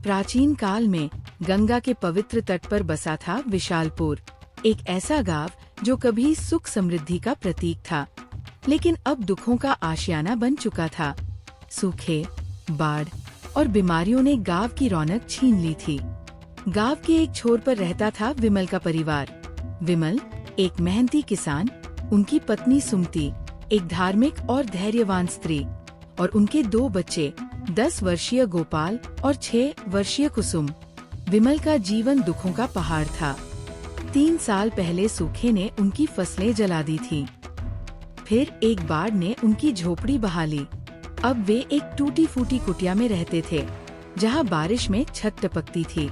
प्राचीन काल में गंगा के पवित्र तट पर बसा था विशालपुर, एक ऐसा गांव जो कभी सुख समृद्धि का प्रतीक था, लेकिन अब दुखों का आशियाना बन चुका था। सूखे, बाढ़ और बीमारियों ने गांव की रौनक छीन ली थी। गांव के एक छोर पर रहता था विमल का परिवार। विमल एक मेहनती किसान, उनकी पत्नी सुमति एक धार्मिक और धैर्यवान स्त्री और उनके 2 बच्चे 10 वर्षीय गोपाल और 6 वर्षीय कुसुम। विमल का जीवन दुखों का पहाड़ था। 3 साल पहले सूखे ने उनकी फसलें जला दी थीं। फिर एक बाढ़ ने उनकी झोपड़ी बहा ली। अब वे एक टूटी फूटी कुटिया में रहते थे, जहां बारिश में छत टपकती थी।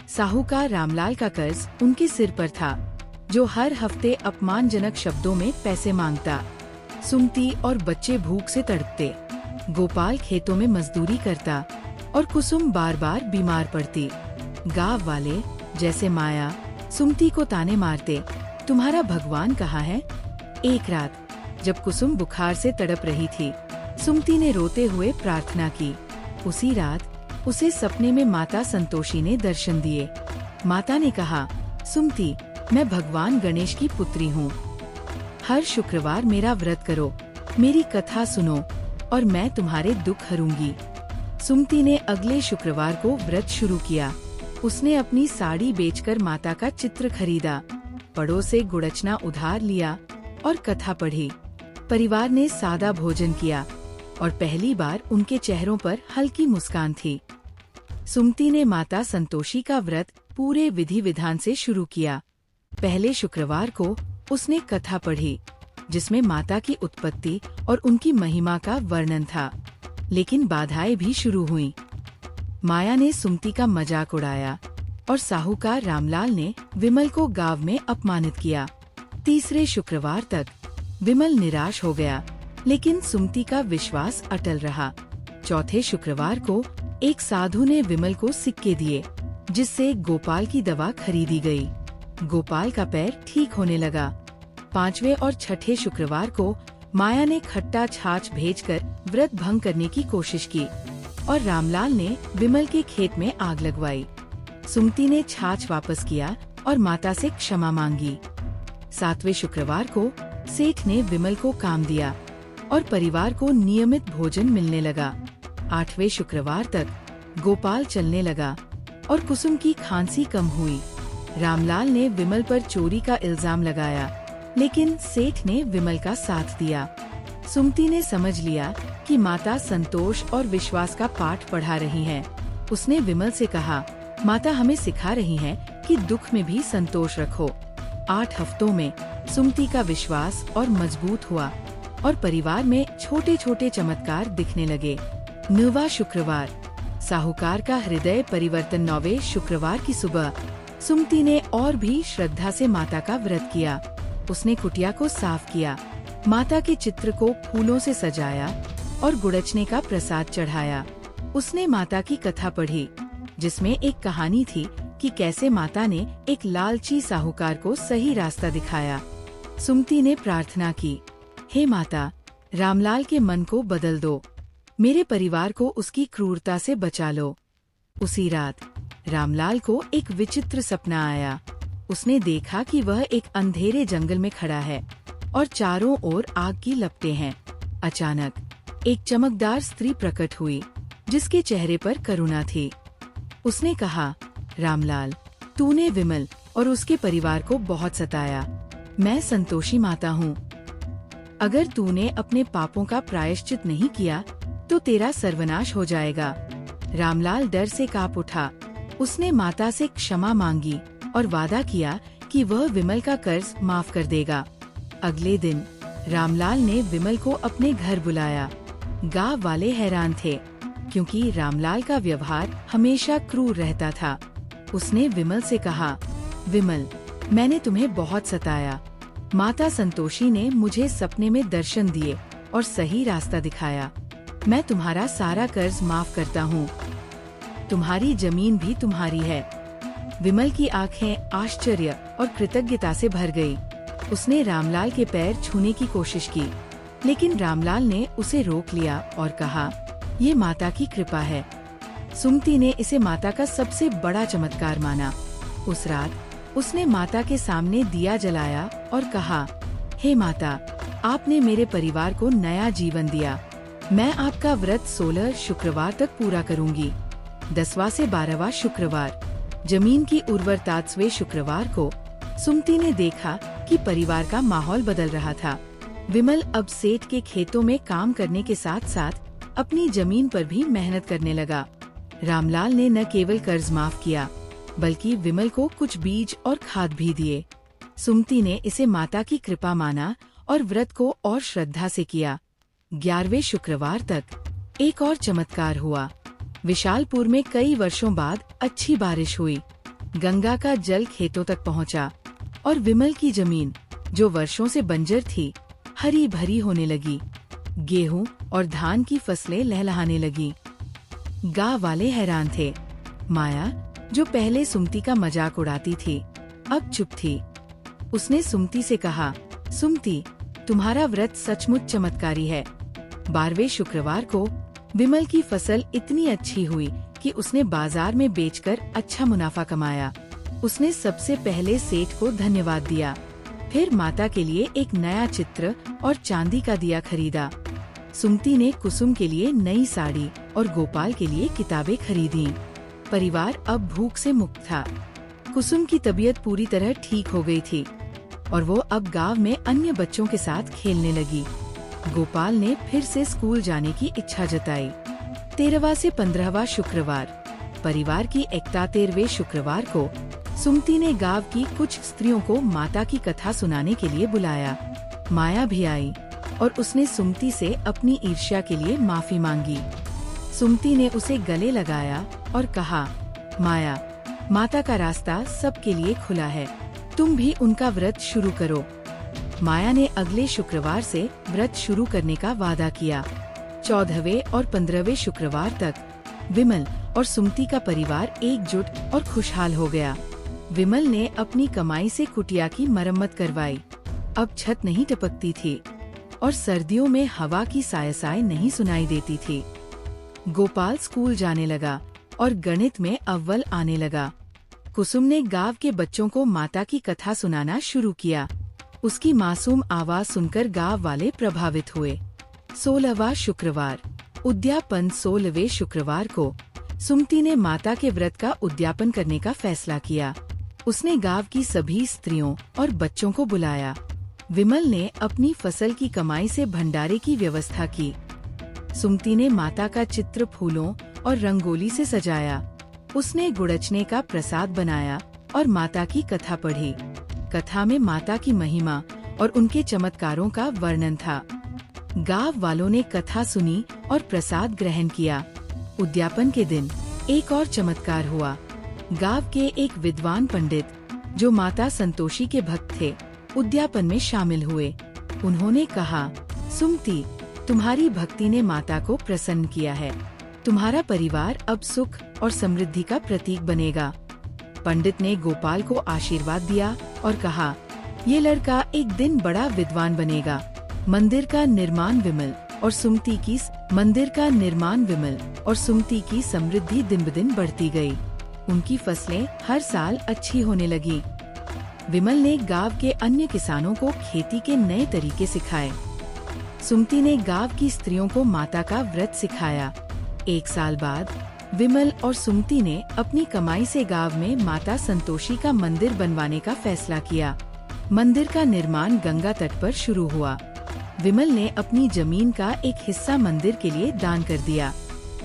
साहूकार रामलाल का कर्ज उनके सिर पर था, जो हर हफ्ते अपमानजनक शब्दों में पैसे मांगता। सुमति और बच्चे भूख से तड़पते। गोपाल खेतों में मजदूरी करता और कुसुम बार बार बीमार पड़ती। गांव वाले जैसे माया सुमति को ताने मारते, तुम्हारा भगवान कहाँ है? एक रात जब कुसुम बुखार से तड़प रही थी, सुमति ने रोते हुए प्रार्थना की। उसी रात उसे सपने में माता संतोषी ने दर्शन दिए। माता ने कहा, सुमति, मैं भगवान गणेश की पुत्री हूँ। हर शुक्रवार मेरा व्रत करो, मेरी कथा सुनो और मैं तुम्हारे दुख हरूंगी। सुमति ने अगले शुक्रवार को व्रत शुरू किया। उसने अपनी साड़ी बेचकर माता का चित्र खरीदा, बड़ों से गुड़चना उधार लिया और कथा पढ़ी। परिवार ने सादा भोजन किया और पहली बार उनके चेहरों पर हल्की मुस्कान थी। सुमति ने माता संतोषी का व्रत पूरे विधि विधान से शुरू किया। पहले शुक्रवार को उसने कथा पढ़ी, जिसमें माता की उत्पत्ति और उनकी महिमा का वर्णन था। लेकिन बाधाएं भी शुरू हुईं। माया ने सुमति का मजाक उड़ाया और साहूकार रामलाल ने विमल को गांव में अपमानित किया। तीसरे शुक्रवार तक विमल निराश हो गया, लेकिन सुमति का विश्वास अटल रहा। चौथे शुक्रवार को एक साधु ने विमल को सिक्के दिए, जिससे गोपाल की दवा खरीदी गई। गोपाल का पैर ठीक होने लगा। 5वें और 6ठे शुक्रवार को माया ने खट्टा छाछ भेजकर व्रत भंग करने की कोशिश की और रामलाल ने विमल के खेत में आग लगवाई। सुमति ने छाछ वापस किया और माता से क्षमा मांगी। 7वें शुक्रवार को सेठ ने विमल को काम दिया और परिवार को नियमित भोजन मिलने लगा। 8वें शुक्रवार तक गोपाल चलने लगा और कुसुम की खांसी कम हुई। रामलाल ने विमल पर चोरी का इल्जाम लगाया, लेकिन सेठ ने विमल का साथ दिया। सुमति ने समझ लिया कि माता संतोष और विश्वास का पाठ पढ़ा रही हैं। उसने विमल से कहा, माता हमें सिखा रही हैं कि दुख में भी संतोष रखो। 8 हफ्तों में सुमति का विश्वास और मजबूत हुआ और परिवार में छोटे छोटे चमत्कार दिखने लगे। 9वां शुक्रवार, साहूकार का हृदय परिवर्तन। 9वें शुक्रवार की सुबह सुमति ने और भी श्रद्धा से माता का व्रत किया। उसने कुटिया को साफ किया, माता के चित्र को फूलों से सजाया और गुड़चने का प्रसाद चढ़ाया। उसने माता की कथा पढ़ी, जिसमें एक कहानी थी कि कैसे माता ने एक लालची साहूकार को सही रास्ता दिखाया। सुमति ने प्रार्थना की, हे माता, रामलाल के मन को बदल दो, मेरे परिवार को उसकी क्रूरता से बचा लो। उसी रात रामलाल को एक विचित्र सपना आया। उसने देखा कि वह एक अंधेरे जंगल में खड़ा है और चारों ओर आग की लपटें हैं। अचानक एक चमकदार स्त्री प्रकट हुई, जिसके चेहरे पर करुणा थी। उसने कहा, रामलाल, तूने विमल और उसके परिवार को बहुत सताया। मैं संतोषी माता हूँ। अगर तूने अपने पापों का प्रायश्चित नहीं किया तो तेरा सर्वनाश हो जाएगा। रामलाल डर से कांप उठा। उसने माता से क्षमा मांगी और वादा किया कि वह विमल का कर्ज माफ कर देगा। अगले दिन रामलाल ने विमल को अपने घर बुलाया। गांव वाले हैरान थे, क्योंकि रामलाल का व्यवहार हमेशा क्रूर रहता था। उसने विमल से कहा, विमल, मैंने तुम्हें बहुत सताया। माता संतोषी ने मुझे सपने में दर्शन दिए और सही रास्ता दिखाया। मैं तुम्हारा सारा कर्ज माफ करता हूँ। तुम्हारी जमीन भी तुम्हारी है। विमल की आंखें आश्चर्य और कृतज्ञता से भर गई। उसने रामलाल के पैर छूने की कोशिश की, लेकिन रामलाल ने उसे रोक लिया और कहा, ये माता की कृपा है। सुमति ने इसे माता का सबसे बड़ा चमत्कार माना। उस रात उसने माता के सामने दिया जलाया और कहा, हे माता, आपने मेरे परिवार को नया जीवन दिया। मैं आपका व्रत 16 शुक्रवार तक पूरा करूंगी। 10वां से 12वां शुक्रवार, जमीन की उर्वरता 8वें शुक्रवार को सुमति ने देखा कि परिवार का माहौल बदल रहा था। विमल अब सेठ के खेतों में काम करने के साथ साथ अपनी जमीन पर भी मेहनत करने लगा। रामलाल ने न केवल कर्ज माफ किया, बल्कि विमल को कुछ बीज और खाद भी दिए। सुमति ने इसे माता की कृपा माना और व्रत को और श्रद्धा से किया। 11वें शुक्रवार तक एक और चमत्कार हुआ। विशालपुर में कई वर्षों बाद अच्छी बारिश हुई। गंगा का जल खेतों तक पहुंचा और विमल की जमीन, जो वर्षों से बंजर थी, हरी भरी होने लगी। गेहूं और धान की फसलें लहलहाने लगी। गांव वाले हैरान थे। माया, जो पहले सुमति का मजाक उड़ाती थी, अब चुप थी। उसने सुमति से कहा, सुमति, तुम्हारा व्रत सचमुच चमत्कारी है। 12वें शुक्रवार को विमल की फसल इतनी अच्छी हुई कि उसने बाजार में बेचकर अच्छा मुनाफा कमाया। उसने सबसे पहले सेठ को धन्यवाद दिया, फिर माता के लिए एक नया चित्र और चांदी का दिया खरीदा। सुमति ने कुसुम के लिए नई साड़ी और गोपाल के लिए किताबें खरीदी। परिवार अब भूख से मुक्त था। कुसुम की तबीयत पूरी तरह ठीक हो गई थी और वो अब गांव में अन्य बच्चों के साथ खेलने लगी। गोपाल ने फिर से स्कूल जाने की इच्छा जताई। 13वां से 15वां शुक्रवार, परिवार की एकता। 13वें शुक्रवार को सुमति ने गांव की कुछ स्त्रियों को माता की कथा सुनाने के लिए बुलाया। माया भी आई और उसने सुमति से अपनी ईर्ष्या के लिए माफी मांगी। सुमति ने उसे गले लगाया और कहा, माया, माता का रास्ता सबके लिए खुला है, तुम भी उनका व्रत शुरू करो। माया ने अगले शुक्रवार से व्रत शुरू करने का वादा किया। 14वें और 15वें शुक्रवार तक विमल और सुमति का परिवार एकजुट और खुशहाल हो गया। विमल ने अपनी कमाई से कुटिया की मरम्मत करवाई। अब छत नहीं टपकती थी और सर्दियों में हवा की साय नहीं सुनाई देती थी। गोपाल स्कूल जाने लगा और गणित में अव्वल आने लगा। कुसुम ने गांव के बच्चों को माता की कथा सुनाना शुरू किया। उसकी मासूम आवाज सुनकर गांव वाले प्रभावित हुए। 16वां शुक्रवार, उद्यापन। 16वें शुक्रवार को सुमति ने माता के व्रत का उद्यापन करने का फैसला किया। उसने गांव की सभी स्त्रियों और बच्चों को बुलाया। विमल ने अपनी फसल की कमाई से भंडारे की व्यवस्था की। सुमति ने माता का चित्र फूलों और रंगोली से सजाया। उसने गुड़चने का प्रसाद बनाया और माता की कथा पढ़ी। कथा में माता की महिमा और उनके चमत्कारों का वर्णन था। गांव वालों ने कथा सुनी और प्रसाद ग्रहण किया। उद्यापन के दिन एक और चमत्कार हुआ। गांव के एक विद्वान पंडित, जो माता संतोषी के भक्त थे, उद्यापन में शामिल हुए। उन्होंने कहा, सुमति, तुम्हारी भक्ति ने माता को प्रसन्न किया है। तुम्हारा परिवार अब सुख और समृद्धि का प्रतीक बनेगा। पंडित ने गोपाल को आशीर्वाद दिया और कहा, ये लड़का एक दिन बड़ा विद्वान बनेगा। मंदिर का निर्माण विमल और सुमति की समृद्धि दिन ब दिन बढ़ती गई। उनकी फसलें हर साल अच्छी होने लगी। विमल ने गांव के अन्य किसानों को खेती के नए तरीके सिखाए। सुमति ने गांव की स्त्रियों को माता का व्रत सिखाया। 1 साल बाद विमल और सुमति ने अपनी कमाई से गांव में माता संतोषी का मंदिर बनवाने का फैसला किया। मंदिर का निर्माण गंगा तट पर शुरू हुआ। विमल ने अपनी जमीन का एक हिस्सा मंदिर के लिए दान कर दिया।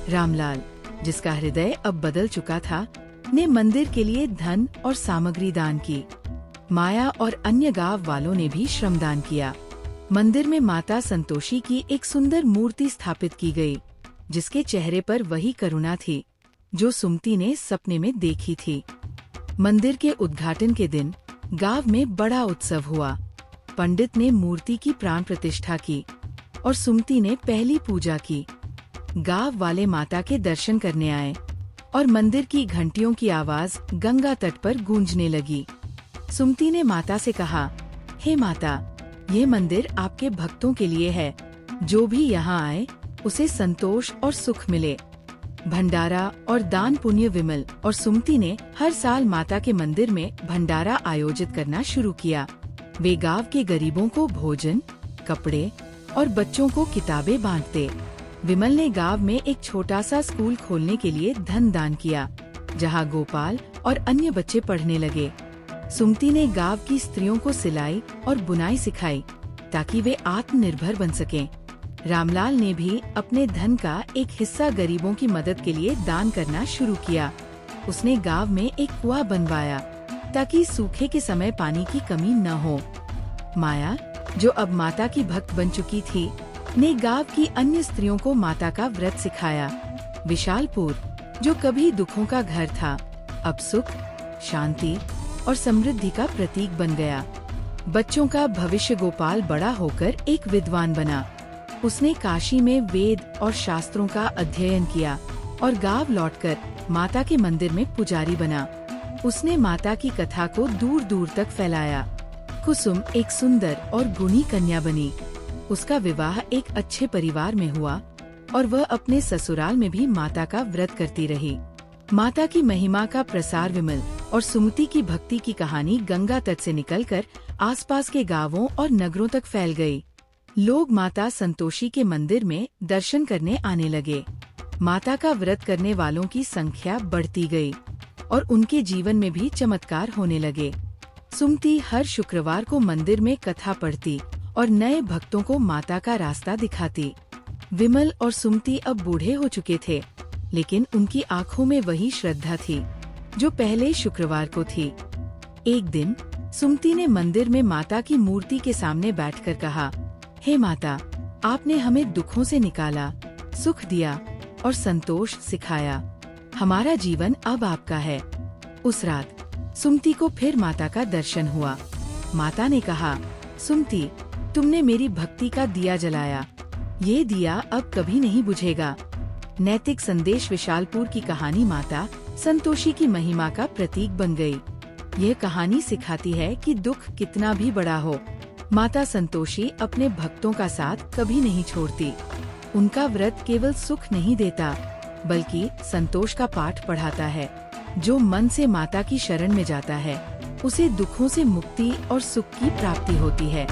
रामलाल, जिसका हृदय अब बदल चुका था, ने मंदिर के लिए धन और सामग्री दान की। माया और अन्य गांव वालों ने भी श्रमदान किया। मंदिर में माता संतोषी की एक सुंदर मूर्ति स्थापित की गई, जिसके चेहरे पर वही करुणा थी जो सुमति ने सपने में देखी थी। मंदिर के उद्घाटन के दिन गांव में बड़ा उत्सव हुआ। पंडित ने मूर्ति की प्राण प्रतिष्ठा की और सुमति ने पहली पूजा की। गांव वाले माता के दर्शन करने आए और मंदिर की घंटियों की आवाज गंगा तट पर गूंजने लगी। सुमति ने माता से कहा, हे माता, ये मंदिर आपके भक्तों के लिए है। जो भी यहाँ आए, उसे संतोष और सुख मिले। भंडारा और दान पुण्य। विमल और सुमति ने हर साल माता के मंदिर में भंडारा आयोजित करना शुरू किया। वे गांव के गरीबों को भोजन, कपड़े और बच्चों को किताबें बांटते। विमल ने गांव में एक छोटा सा स्कूल खोलने के लिए धन दान किया, जहां गोपाल और अन्य बच्चे पढ़ने लगे। सुमति ने गांव की स्त्रियों को सिलाई और बुनाई सिखाई ताकि वे आत्मनिर्भर बन सकें। रामलाल ने भी अपने धन का एक हिस्सा गरीबों की मदद के लिए दान करना शुरू किया। उसने गांव में एक कुआं बनवाया ताकि सूखे के समय पानी की कमी न हो। माया, जो अब माता की भक्त बन चुकी थी, ने गांव की अन्य स्त्रियों को माता का व्रत सिखाया। विशालपुर, जो कभी दुखों का घर था, अब सुख, शांति और समृद्धि का प्रतीक बन गया। बच्चों का भविष्य। गोपाल बड़ा होकर एक विद्वान बना। उसने काशी में वेद और शास्त्रों का अध्ययन किया और गांव लौटकर माता के मंदिर में पुजारी बना। उसने माता की कथा को दूर दूर तक फैलाया। कुसुम एक सुंदर और गुणी कन्या बनी। उसका विवाह एक अच्छे परिवार में हुआ और वह अपने ससुराल में भी माता का व्रत करती रही। माता की महिमा का प्रसार। विमल और सुमति की भक्ति की कहानी गंगा तट से निकलकर आसपास के गांवों और नगरों तक फैल गई। लोग माता संतोषी के मंदिर में दर्शन करने आने लगे। माता का व्रत करने वालों की संख्या बढ़ती गई और उनके जीवन में भी चमत्कार होने लगे। सुमति हर शुक्रवार को मंदिर में कथा पढ़ती और नए भक्तों को माता का रास्ता दिखाती। विमल और सुमति अब बूढ़े हो चुके थे, लेकिन उनकी आंखों में वही श्रद्धा थी जो पहले शुक्रवार को थी। एक दिन सुमति ने मंदिर में माता की मूर्ति के सामने बैठकर कहा, हे माता, आपने हमें दुखों से निकाला, सुख दिया और संतोष सिखाया। हमारा जीवन अब आपका है। उस रात सुमति को फिर माता का दर्शन हुआ। माता ने कहा, सुमति, तुमने मेरी भक्ति का दिया जलाया। ये दिया अब कभी नहीं बुझेगा। नैतिक संदेश। विशालपुर की कहानी माता संतोषी की महिमा का प्रतीक बन गई। यह कहानी सिखाती है कि दुख कितना भी बड़ा हो, माता संतोषी अपने भक्तों का साथ कभी नहीं छोड़ती। उनका व्रत केवल सुख नहीं देता, बल्कि संतोष का पाठ पढ़ाता है। जो मन से माता की शरण में जाता है, उसे दुखों से मुक्ति और सुख की प्राप्ति होती है।